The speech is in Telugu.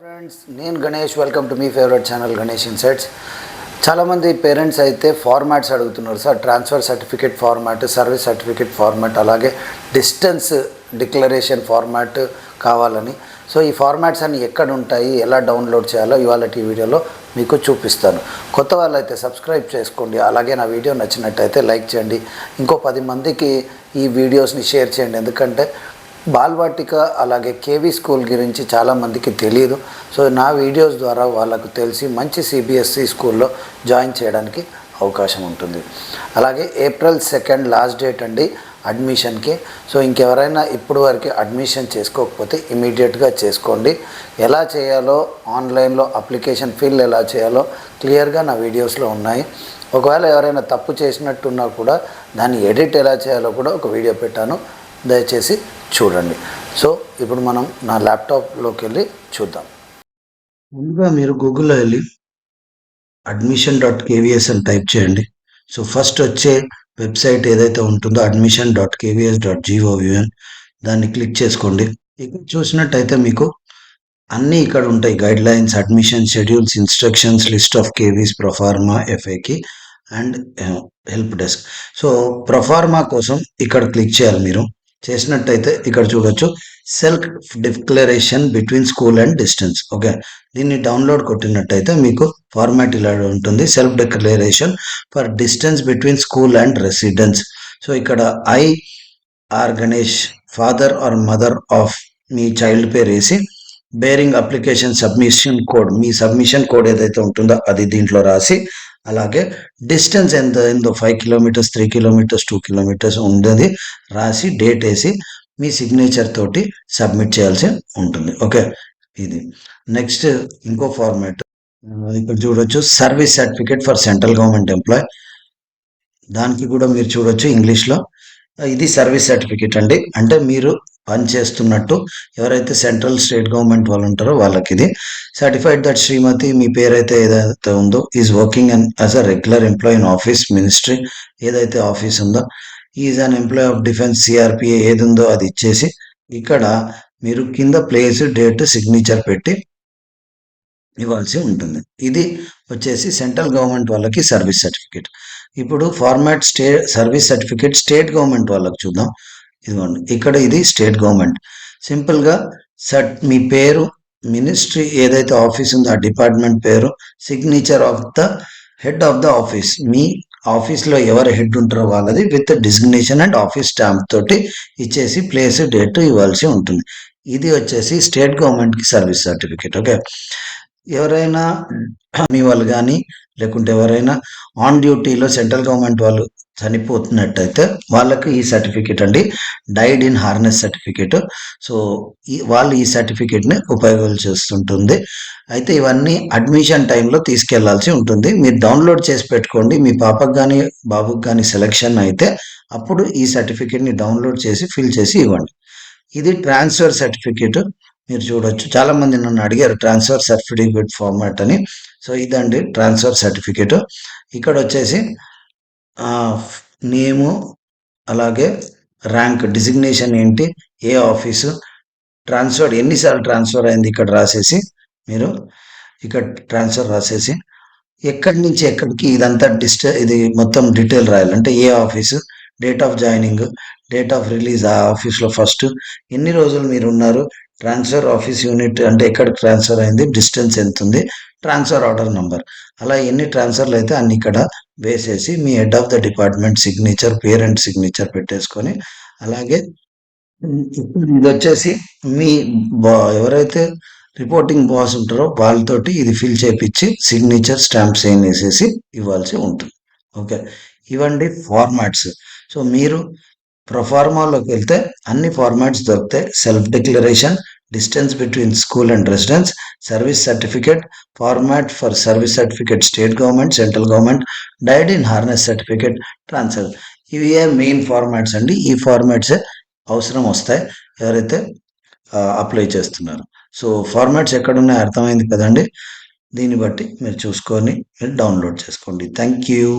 ఫ్రెండ్స్, నేను Ganesh. Welcome to me favourite channel Ganesh insights. చాలామంది పేరెంట్స్ అయితే ఫార్మాట్స్ అడుగుతున్నారు sir. Transfer certificate format, service certificate format, అలాగే డిస్టెన్స్ డిక్లరేషన్ ఫార్మాట్ కావాలని. సో ఈ ఫార్మాట్స్ అన్ని ఎక్కడ ఉంటాయి, ఎలా డౌన్లోడ్ చేయాలో ఇవాళ ఈ వీడియోలో మీకు చూపిస్తాను. కొత్త వాళ్ళైతే సబ్స్క్రైబ్ చేసుకోండి. అలాగే నా వీడియో నచ్చినట్టయితే లైక్ చేయండి. ఇంకో 10 మందికి ఈ వీడియోస్ని షేర్ చేయండి. ఎందుకంటే బాల్వాటిక అలాగే కేవీ స్కూల్ గురించి చాలామందికి తెలియదు. సో నా వీడియోస్ ద్వారా వాళ్ళకు తెలిసి మంచి సిబిఎస్ఈ స్కూల్లో జాయిన్ చేయడానికి అవకాశం ఉంటుంది. అలాగే April 2 లాస్ట్ డేట్ అండి అడ్మిషన్కి. సో ఇంకెవరైనా ఇప్పుడు వరకు అడ్మిషన్ చేసుకోకపోతే ఇమీడియట్గా చేసుకోండి. ఎలా చేయాలో, ఆన్లైన్లో అప్లికేషన్ ఫిల్ ఎలా చేయాలో క్లియర్గా నా వీడియోస్లో ఉన్నాయి. ఒకవేళ ఎవరైనా తప్పు చేసినట్టున్నా కూడా దాన్ని ఎడిట్ ఎలా చేయాలో కూడా ఒక వీడియో పెట్టాను, దయచేసి చూడండి. సో ఇప్పుడు మనం నా ల్యాప్టాప్లోకి వెళ్ళి చూద్దాం. ముందుగా మీరు గూగుల్లో వెళ్ళి admission.kvs అని టైప్ చేయండి. సో ఫస్ట్ వచ్చే వెబ్సైట్ ఏదైతే ఉంటుందో admission.kvs.gov దాన్ని క్లిక్ చేసుకోండి. ఇక్కడ చూసినట్టయితే మీకు అన్నీ ఇక్కడ ఉంటాయి. Guidelines, admission schedules, instructions, list of KVs, proforma, ఎఫ్ఏకి and help desk. So proforma కోసం ఇక్కడ క్లిక్ చేయాలి. మీరు చేసినట్టయితే ఇక్కడ చూడొచ్చు self declaration between school and distance. Okay, దీన్ని డౌన్లోడ్ కొట్టినట్టయితే మీకు ఫార్మాట్ ఇలా ఉంటుంది. Self declaration for distance between school and residence. So ఇక్కడ R Ganesh, father or mother of మీ చైల్డ్ పేరు వేసి, బేరింగ్ అప్లికేషన్ సబ్మిషన్ కోడ్, మీ సబ్మిషన్ కోడ్ ఏదైతే ఉంటుందో అది దీంట్లో రాసి, అలాగే డిస్టెన్స్ ఎంత అయిందో 5 కిలోమీటర్స్, 3 కిలోమీటర్స్, 2 కిలోమీటర్స్ ఉండేది రాసి డేట్ వేసి మీ సిగ్నేచర్ తోటి సబ్మిట్ చేయాల్సి ఉంటుంది. ఓకే, ఇది నెక్స్ట్ ఇంకో ఫార్మాట్ ఇక్కడ చూడొచ్చు. Service certificate for central government employee, దానికి కూడా మీరు చూడొచ్చు ఇంగ్లీష్లో. ఇది సర్వీస్ సర్టిఫికేట్ అండి, అంటే మీరు పని చేస్తున్నట్టు ఎవరైతే సెంట్రల్ స్టేట్ గవర్నమెంట్ వాళ్ళు ఉంటారో వాళ్ళకి ఇది. సర్టిఫైడ్ దట్ శ్రీమతి, మీ పేరైతే ఏదైతే ఉందో, is working and as a regular employee in office ministry, ఏదైతే ఆఫీస్ ఉందో, is an employee of defence, CRPA ఏది ఉందో అది ఇచ్చేసి, ఇక్కడ మీరు కింద ప్లేస్, డేట్, సిగ్నేచర్ పెట్టి ఇవ్వాల్సి ఉంటుంది. ఇది వచ్చేసి సెంట్రల్ గవర్నమెంట్ వాళ్ళకి సర్వీస్ సర్టిఫికేట్. ఇప్పుడు format service certificate state government వాళ్ళకి చూద్దాం. ఇదిగోండి, ఇక్కడ ఇది స్టేట్ గవర్నమెంట్. సింపుల్గా మీ పేరు, మినిస్ట్రీ ఏదైతే ఆఫీస్ ఉందో ఆ డిపార్ట్మెంట్ పేరు, signature of the head of the office, మీ ఆఫీస్లో ఎవరు హెడ్ ఉంటారో వాళ్ళది with designation and office stamp తోటి ఇచ్చేసి ప్లేస్, డేట్ ఇవ్వాల్సి ఉంటుంది. ఇది వచ్చేసి స్టేట్ గవర్నమెంట్కి సర్వీస్ సర్టిఫికేట్. ఓకే, ఎవరైనా మీ వాళ్ళు కానీ లేకుంటే ఎవరైనా ఆన్ డ్యూటీలో సెంట్రల్ గవర్నమెంట్ వాళ్ళు చనిపోతున్నట్టయితే వాళ్ళకి ఈ సర్టిఫికేట్ అండి, died in harness certificate. So వాళ్ళు ఈ సర్టిఫికేట్ని ఉపయోగించేస్తుంటుంది. అయితే ఇవన్నీ అడ్మిషన్ టైంలో తీసుకెళ్లాల్సి ఉంటుంది. మీరు డౌన్లోడ్ చేసి పెట్టుకోండి. మీ పాపకు కానీ బాబుకి కానీ సెలెక్షన్ అయితే అప్పుడు ఈ సర్టిఫికేట్ని డౌన్లోడ్ చేసి ఫిల్ చేసి ఇవ్వండి. ఇది ట్రాన్స్ఫర్ సర్టిఫికేట్. మీరు చూడొచ్చు, చాలా మంది నన్ను అడిగారు ట్రాన్స్ఫర్ సర్టిఫికేట్ ఫార్మాట్ అని. సో ఇదండి ట్రాన్స్ఫర్ సర్టిఫికేట్. ఇక్కడ వచ్చేసి నేము, అలాగే ర్యాంక్, డిజిగ్నేషన్ ఏంటి, ఏ ఆఫీసు, ట్రాన్స్ఫర్ ఎన్నిసార్లు ట్రాన్స్ఫర్ అయింది ఇక్కడ రాసేసి, మీరు ఇక్కడ ట్రాన్స్ఫర్ రాసేసి ఎక్కడి నుంచి ఎక్కడికి ఇదంతా ఇది మొత్తం డీటెయిల్ రాయాలి. అంటే ఏ office, date of joining, date of release, ఆ ఆఫీస్లో ఫస్ట్ ఎన్ని రోజులు మీరు ఉన్నారు, ట్రాన్స్ఫర్ ఆఫీస్ యూనిట్ అంటే ఎక్కడికి ట్రాన్స్ఫర్ అయింది, డిస్టెన్స్ ఎంత ఉంది, ట్రాన్స్ఫర్ ఆర్డర్ నంబర్, అలా ఎన్ని ట్రాన్స్ఫర్లు అయితే అన్ని ఇక్కడ వేసేసి మీ head of the department signature, parent signature పెట్టేసుకొని, అలాగే ఇది వచ్చేసి మీ ఎవరైతే రిపోర్టింగ్ బాస్ ఉంటారో వాళ్ళతోటి ఇది ఫిల్ చేపించి సిగ్నేచర్, స్టాంప్, సైన్ వేసేసి ఇవ్వాల్సి ఉంటుంది. ఓకే, ఇవండి ఫార్మాట్స్. సో మీరు ప్రొఫార్మాలోకి వెళ్తే అన్ని ఫార్మాట్స్ దొరుకుతాయి. Self declaration, distance between school and residence, service certificate, format for service certificate state government, central government, died in harness certificate, transfer. ఇవి మెయిన్ ఫార్మాట్స్ అండి. ఈ ఫార్మాట్సే అవసరం వస్తాయి ఎవరైతే అప్లై చేస్తున్నారు. సో ఫార్మాట్స్ ఎక్కడున్నాయో అర్థమైంది కదండి. దీన్ని బట్టి మీరు చూసుకొని మీరు డౌన్లోడ్ చేసుకోండి. Thank you.